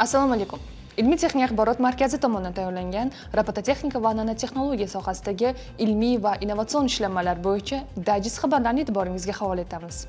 Assalomu alaykum. Ilmiy texnik axborot markazi tomonidan tayyorlangan robototexnika va nanotexnologiya sohasidagi ilmiy va innovatsion ishlanmalar bo'yicha dajiz xabarlarni e'tiboringizga havola etamiz.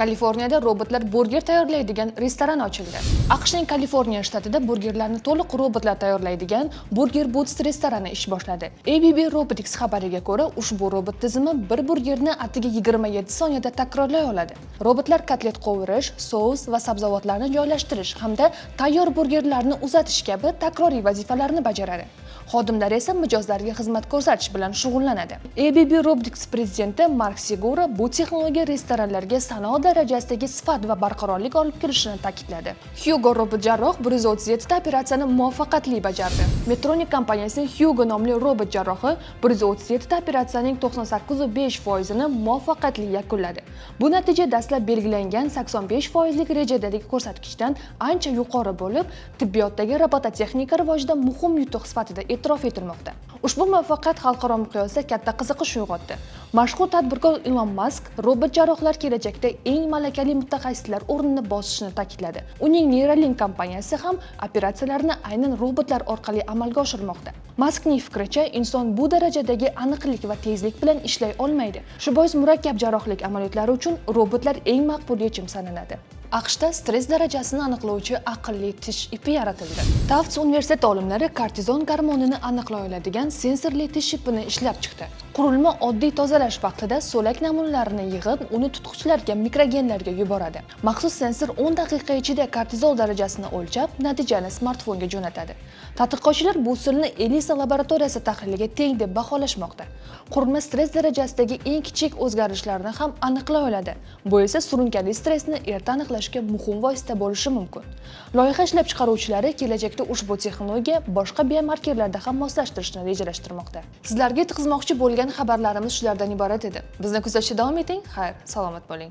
Kaliforniyada robotlar burger tayyorlaydigan restoran ochildi. AQShning Kaliforniya shtatida burgerlarni to'liq robotlar tayyorlaydigan Burger Boots restorani ish boshladi. ABB Robotics xabariga ko'ra, ushbu robot tizimi bir burgerni atiga 27 soniyada takrorlay oladi. Robotlar kotlet qovurish, sous va sabzavotlarni joylashtirish hamda tayyor burgerlarni uzatish kabi takroriy vazifalarni bajaradi. Xodimlar esa mijozlarga xizmat ko'rsatish bilan shug'ullanadi. ABB Robotics prezidenti Mark Segura bu texnologiya restoranlarga sanoat darajasidagi sifat va barqarorlik olib kelishini ta'kidladi. Hugo robot jarroh 137 ta operatsiyani muvaffaqiyatli bajardi. Medtronic kompaniyasining Hugo nomli robot jarrohi 137 ta operatsiyaning 98.5% ni muvaffaqiyatli yakunladi. Bu natija dastlab belgilangan 85% lik rejadagi ko'rsatkichdan ancha yuqori bo'lib, tibbiyotdagi robototexnika rivojida muhim yutuq sifatida e'tirof etilmoqda. Ushbu muvaffaqiyat xalqaro miqyosda katta qiziqish uyg'otdi. Mashhur tadbirkor Elon Musk robot jarrohlar kelajakda eng malakali mutaxassislar o'rnini bosishini ta'kidladi. Uning Neuralink kompaniyasi ham operatsiyalarni aynan robotlar orqali amalga oshirmoqda. Muskning fikricha, inson bu darajadagi aniqlik va tezlik bilan ishlay olmaydi. Shu bois murakkab jarrohlik amaliyotlari uchun robotlar eng maqbul yechim sanaladi. AQShda stress darajasini aniqlovchi aqlli tish ipi yaratildi. Tufts universiteti olimlari kortizon gormonini aniqlay oladigan sensorli tish ipini ishlab chiqdi. Qurilma oddiy tozalash vaqtida so'lak namunalarini yig'ib, uni tutqichlarga mikrogenlarga yuboradi. Maxsus sensor 10 daqiqa ichida kortizol darajasini o'lchab, natijani smartfonga jo'natadi. Tadqiqotchilar bu usulni Elisa laboratoriyasi tahliliga teng deb baholashmoqda. Qurilma stress darajasidagi eng kichik o'zgarishlarni ham aniqlay oladi. Bu esa surunkali stressni erta aniqlashga muhim vosita bo'lishi mumkin. Loyiha ishlab chiqaruvchilari kelajakda ushbu texnologiya boshqa biomarkerlarda ham moslashtirishni rejalashtirmoqda. Sizlarga yetkazmoqchi bo'lgan xabarlarimiz shulardan iborat edi. Bizni kuzatishda davom eting. Xayr, salomat bo'ling.